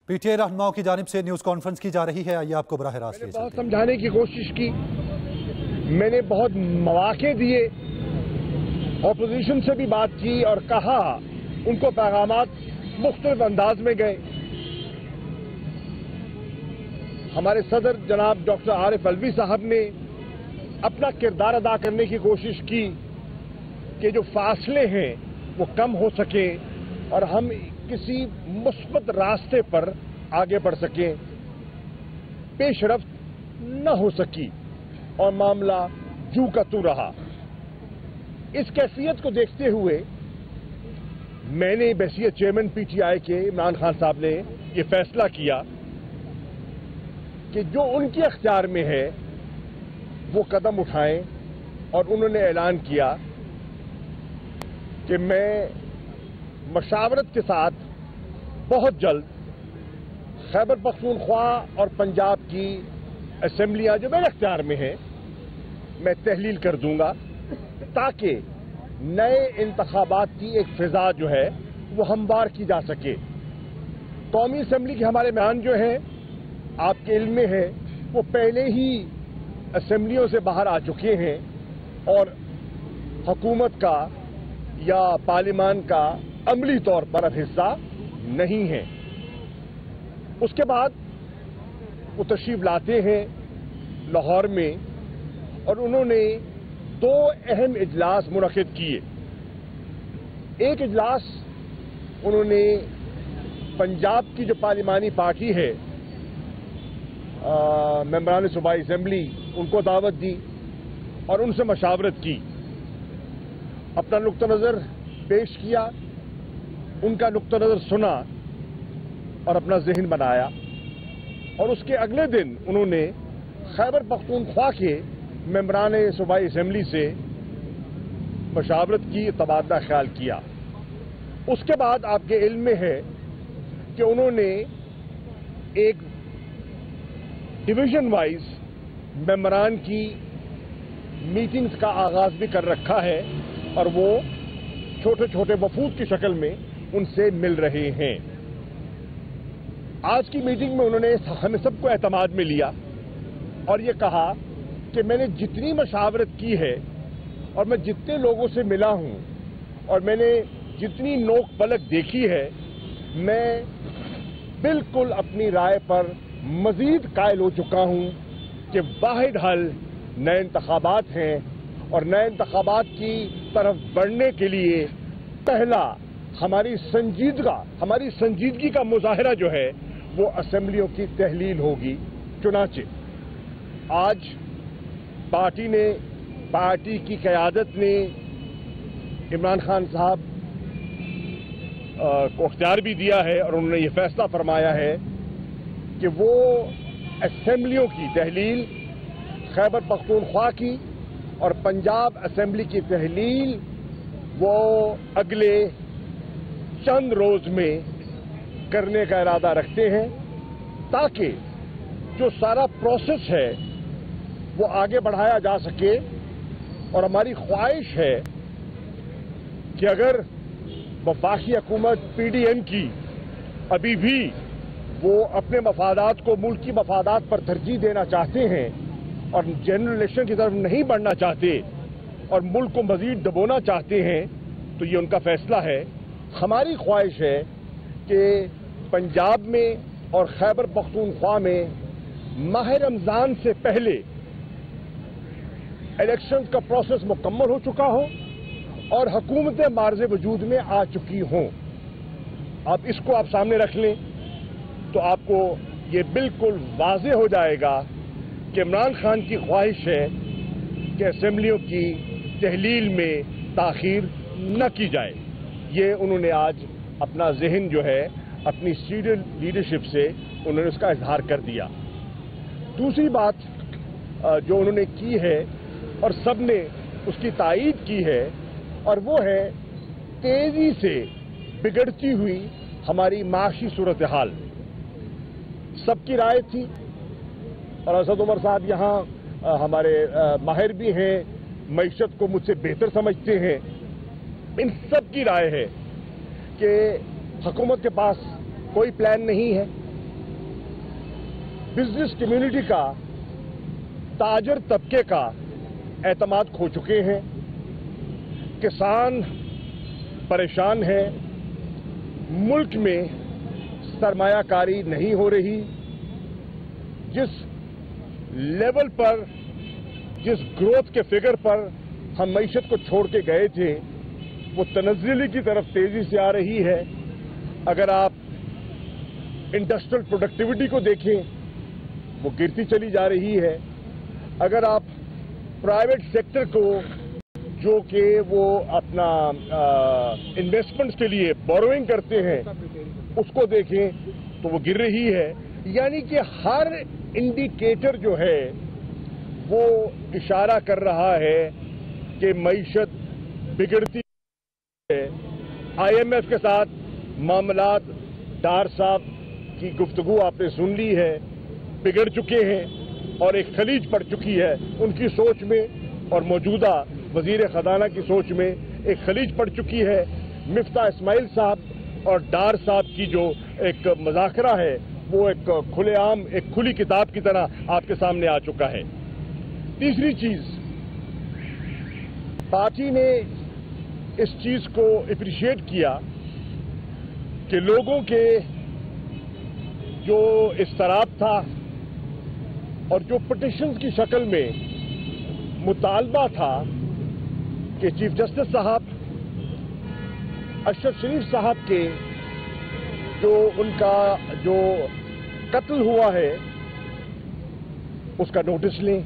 PTI रहनुमाओं की जानिब से न्यूज़ कॉन्फ्रेंस की जा रही है, आइए आपको बराह रास्त मैंने बहुत समझाने की कोशिश की, मैंने बहुत मौके दिए, अपोजिशन से भी बात की और कहा, उनको पैगामात मुख्तलिफ अंदाज में गए। हमारे सदर जनाब डॉक्टर आरिफ अलवी साहब ने अपना किरदार अदा करने की कोशिश की कि जो फासले हैं वो कम हो सके और हम किसी मुस्बत रास्ते पर आगे बढ़ सकें। पेशरफ्त न हो सकी और मामला जू का तू रहा। इस कैफियत को देखते हुए मैंने बहसीत चेयरमैन PTI के इमरान खान साहब ने ये फैसला किया कि जो उनके अख्तियार में है वो कदम उठाएं, और उन्होंने ऐलान किया कि मैं मशावरत के साथ बहुत जल्द खैबर पख्तूनख्वा और पंजाब की असेंबलियां जो मेरे अख्तियार में हैं मैं तहलील कर दूंगा, ताकि नए इंतखाबात की एक फिजा जो है वो हमवार की जा सके। कौमी असेंबली के हमारे मेहमान जो हैं आपके इल्म में है, वो पहले ही असेंबलियों से बाहर आ चुके हैं और हुकूमत का या पार्लियामान का अमली तौर पर अब हिस्सा नहीं है। उसके बाद वो तशरीफ लाते हैं लाहौर में और उन्होंने दो अहम इजलास मुनक़िद किए। एक इजलास उन्होंने पंजाब की जो पार्लिमानी पार्टी है, मेंबरान सूबाई असेंबली, उनको दावत दी और उनसे मशावरत की, अपना नुक्ता नज़र पेश किया, उनका नुक्ता नज़र सुना और अपना ज़हन बनाया। और उसके अगले दिन उन्होंने खैबर पख्तूनख्वा के मेंबरान सूबाई असेंबली से मशावरत की, तबादला ख्याल किया। उसके बाद आपके इल्म में है कि उन्होंने एक डिवीजन वाइज मेंबरान की मीटिंग्स का आगाज भी कर रखा है और वो छोटे छोटे वफूद की शक्ल में उनसे मिल रहे हैं। आज की मीटिंग में उन्होंने हमें सबको एतमाद में लिया और ये कहा कि मैंने जितनी मशावरत की है और मैं जितने लोगों से मिला हूं और मैंने जितनी नोक पलक देखी है, मैं बिल्कुल अपनी राय पर मजीद कायल हो चुका हूं कि वाहिद हल नए इंतखाबात हैं और नए इंतखाबात की तरफ बढ़ने के लिए पहला हमारी संजीदगी का मुजाहरा जो है वो असेंबलियों की तहलील होगी। चुनाचे आज पार्टी की क़यादत ने इमरान खान साहब को अख्तियार भी दिया है और उन्होंने ये फैसला फरमाया है कि वो असेंबलियों की तहलील, खैबर पख्तूनख्वा की और पंजाब असेंबली की तहलील वो अगले चंद रोज में करने का इरादा रखते हैं, ताकि जो सारा प्रोसेस है वो आगे बढ़ाया जा सके। और हमारी ख्वाहिश है कि अगर वफाकी हुकूमत PDM की अभी भी वो अपने मफादात को मुल्क की मफादात पर तरजीह देना चाहते हैं और जनरल इलेक्शन की तरफ नहीं बढ़ना चाहते और मुल्क को मजीद दबोना चाहते हैं, तो ये उनका फैसला है। हमारी ख्वाहिश है कि पंजाब में और खैबर पख्तूनख्वा में माह रमजान से पहले इलेक्शन का प्रोसेस मुकम्मल हो चुका हो और हुकूमतें मार्ज़े वजूद में आ चुकी हों। आप इसको आप सामने रख लें तो आपको ये बिल्कुल वाज़ेह हो जाएगा कि इमरान खान की ख्वाहिश है कि असेंबलियों की तहलील में ताख़ीर न की जाए। ये उन्होंने आज अपना ज़हन जो है अपनी सीनियर लीडरशिप से उन्होंने उसका इजहार कर दिया। दूसरी बात जो उन्होंने की है और सबने उसकी तायीद की है, और वो है तेजी से बिगड़ती हुई हमारी माशी सूरत हाल। सबकी राय थी और असद उमर साहब यहाँ हमारे माहिर भी हैं, मईशत को मुझसे बेहतर समझते हैं। इन सब की राय है कि हुकूमत के पास कोई प्लान नहीं है, बिजनेस कम्युनिटी का, ताजर तबके का एतमाद खो चुके हैं। किसान परेशान है, मुल्क में सरमायाकारी नहीं हो रही। जिस लेवल पर, जिस ग्रोथ के फिगर पर हम मईशत को छोड़ के गए थे, वो तनज़्ज़ुली की तरफ तेजी से आ रही है। अगर आप इंडस्ट्रियल प्रोडक्टिविटी को देखें, वो गिरती चली जा रही है। अगर आप प्राइवेट सेक्टर को, जो कि वो अपना इन्वेस्टमेंट्स के लिए बोरोइंग करते हैं, उसको देखें तो वो गिर रही है। यानी कि हर इंडिकेटर जो है वो इशारा कर रहा है कि मईशत बिगड़ती है। IMF के साथ मामलात, डार साहब की गुफ्तगू आपने सुन ली है, बिगड़ चुके हैं और एक खलीज पड़ चुकी है उनकी सोच में, और मौजूदा वजीर खजाना की सोच में एक खलीज पड़ चुकी है। मिफ्ता इस्माइल साहब और डार साहब की जो एक मुज़ाकरा है, वो एक खुलेआम, एक खुली किताब की तरह आपके सामने आ चुका है। तीसरी चीज, पार्टी ने इस चीज को एप्रिशिएट किया कि लोगों के जो इस्तराब था और जो पिटीशंस की शक्ल में मुतालबा था कि चीफ जस्टिस साहब अशरफ शरीफ साहब के जो उनका जो कत्ल हुआ है उसका नोटिस लें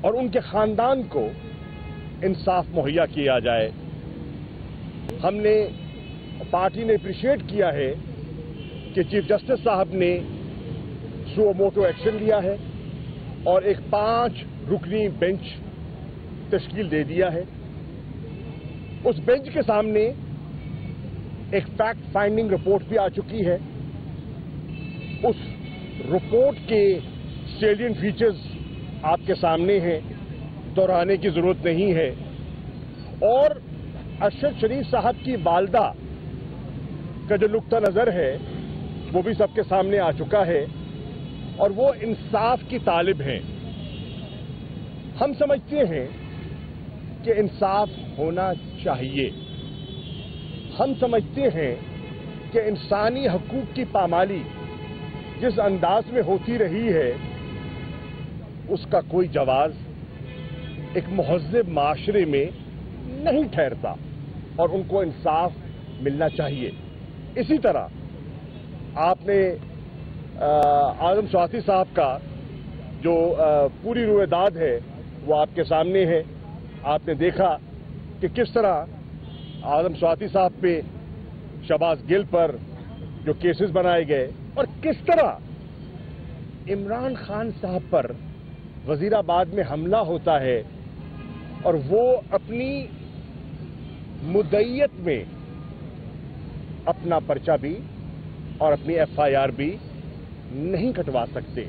और उनके खानदान को इंसाफ मुहैया किया जाए। हमने, पार्टी ने अप्रिशिएट किया है कि चीफ जस्टिस साहब ने सुओ मोटो एक्शन लिया है और एक 5 रुकनी बेंच तश्कील दे दिया है। उस बेंच के सामने एक फैक्ट फाइंडिंग रिपोर्ट भी आ चुकी है। उस रिपोर्ट के सेलिएंट फीचर्स आपके सामने हैं, दोहराने की जरूरत नहीं है। और अशरफ शरीफ साहब की वालदा का जो नुक्ता नजर है वो भी सबके सामने आ चुका है और वो इंसाफ की तालिब हैं। हम समझते हैं कि इंसाफ होना चाहिए। हम समझते हैं कि इंसानी हकूक की पामाली जिस अंदाज में होती रही है उसका कोई जवाज एक मुहज़्ज़ब माशरे में नहीं ठहरता और उनको इंसाफ मिलना चाहिए। इसी तरह आपने आज़म स्वाति साहब का जो पूरी रुएदाद है वो आपके सामने है। आपने देखा कि किस तरह आज़म स्वाति साहब पे, शहबाज गिल पर जो केसेस बनाए गए और किस तरह इमरान खान साहब पर वजीराबाद में हमला होता है और वो अपनी मुद्दईयत में अपना पर्चा भी और अपनी FIR भी नहीं कटवा सकते।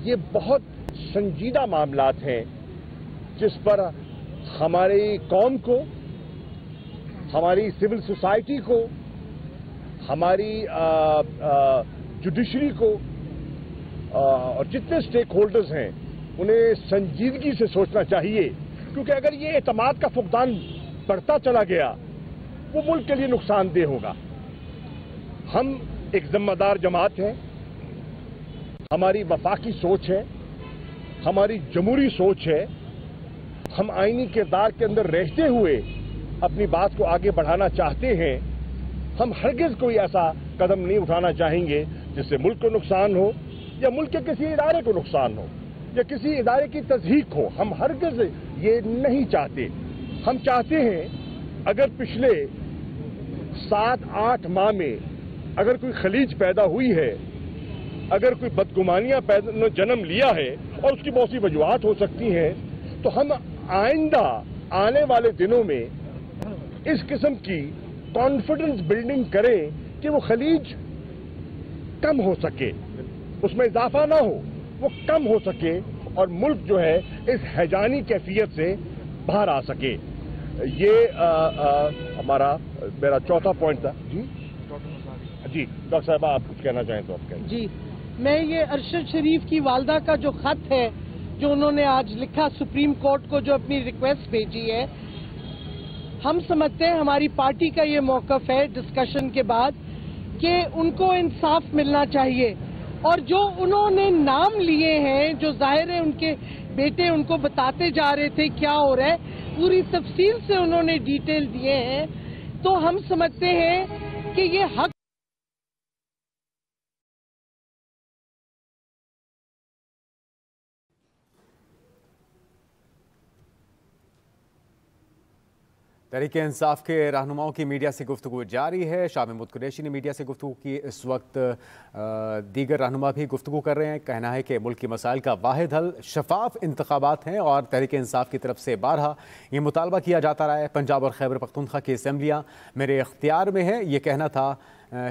ये बहुत संजीदा मामलात हैं जिस पर हमारी कौम को, हमारी सिविल सोसाइटी को, हमारी जुडिशरी को और जितने स्टेक होल्डर्स हैं उन्हें संजीदगी से सोचना चाहिए, क्योंकि अगर ये एतमाद का फुकदान बढ़ता चला गया वो मुल्क के लिए नुकसानदेह होगा। हम एक जिम्मेदार जमात हैं, हमारी वफाकी सोच है, हमारी जमहूरी सोच है। हम आईनी किरदार के अंदर रहते हुए अपनी बात को आगे बढ़ाना चाहते हैं। हम हरगिज कोई ऐसा कदम नहीं उठाना चाहेंगे जिससे मुल्क को नुकसान हो या मुल्क के किसी इदारे को नुकसान हो या किसी इदारे की तज़हीक हो। हम हरगिज ये नहीं चाहते। हम चाहते हैं अगर पिछले 7-8 माह में अगर कोई खलीज पैदा हुई है, अगर कोई बदगुमानियां जन्म लिया है और उसकी बहुत सी वजूहात हो सकती हैं, तो हम आइंदा आने वाले दिनों में इस किस्म की कॉन्फिडेंस बिल्डिंग करें कि वो खलीज कम हो सके, उसमें इजाफा ना हो, वो कम हो सके और मुल्क जो है इस हैजानी कैफियत से बाहर आ सके। ये मेरा चौथा पॉइंट था। जी डॉक्टर साहब, आप कुछ कहना चाहें तो आप कहें। जी, میں یہ ارشد شریف کی والدہ کا جو خط ہے جو انہوں نے آج لکھا سپریم کورٹ کو، جو اپنی ریکویسٹ بھیجی ہے، ہم سمجھتے ہیں ہماری پارٹی کا یہ موقف ہے ڈسکشن کے بعد کہ ان کو انصاف ملنا چاہیے، اور جو انہوں نے نام لیے ہیں، جو ظاہر ہے ان کے بیٹے ان کو بتاتے جا رہے تھے کیا ہو رہا ہے، پوری تفصیل سے انہوں نے ڈیٹیل دیے ہیں، تو ہم سمجھتے ہیں کہ یہ حق تحریک انصاف کے رہنماؤں کی میڈیا سے گفتگو جاری ہے۔ شاہ محمود قریشی نے میڈیا سے گفتگو کی۔ اس وقت دیگر رہنما بھی گفتگو کر رہے ہیں۔ کہنا ہے کہ ملک کی مسائل کا واحد حل شفاف انتخابات ہیں، اور تحریک انصاف کی طرف سے بارہا یہ مطالبہ کیا جاتا رہا ہے۔ پنجاب اور خیبر پختونخوا کی اسمبلیاں میرے اختیار میں ہیں، یہ کہنا تھا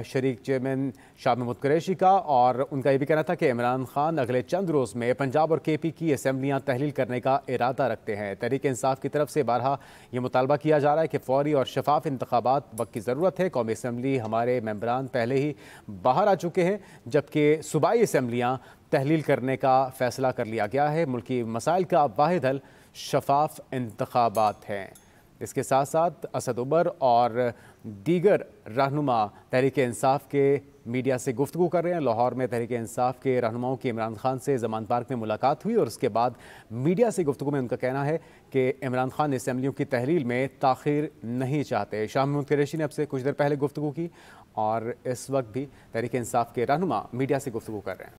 شریک چیئرمین شاہ محمود قریشی کا، اور ان کا یہ بھی کہنا تھا کہ عمران خان اگلے چند روز میں پنجاب اور کے پی کی اسمبلیاں تحلیل کرنے کا ارادہ رکھتے ہیں۔ تحریک انصاف کی طرف سے بارہا یہ مطالبہ کیا جا رہا ہے کہ فوری اور شفاف انتخابات وقت کی ضرورت ہے۔ قومی اسمبلی ہمارے ممبران پہلے ہی باہر آ چکے ہیں، جبکہ صوبائی اسمبلیاں تحلیل کرنے کا فیصلہ کر لیا گیا ہے۔ ملکی مسائل کا واحد حل شفاف انتخابات ہیں۔ اس کے ساتھ ساتھ اسد عمر اور دیگر رہنما تحریک انصاف کے میڈیا سے گفتگو کر رہے ہیں۔ لاہور میں تحریک انصاف کے رہنماؤں کی عمران خان سے زمان پارک میں ملاقات ہوئی، اور اس کے بعد میڈیا سے گفتگو میں ان کا کہنا ہے کہ عمران خان اسمبلیوں کی تحلیل میں تاخیر نہیں چاہتے۔ شاہ محمود قریشی نے اب سے کچھ دیر پہلے گفتگو کی، اور اس وقت بھی تحریک انصاف کے رہنما میڈیا سے گفتگو کر رہے ہیں۔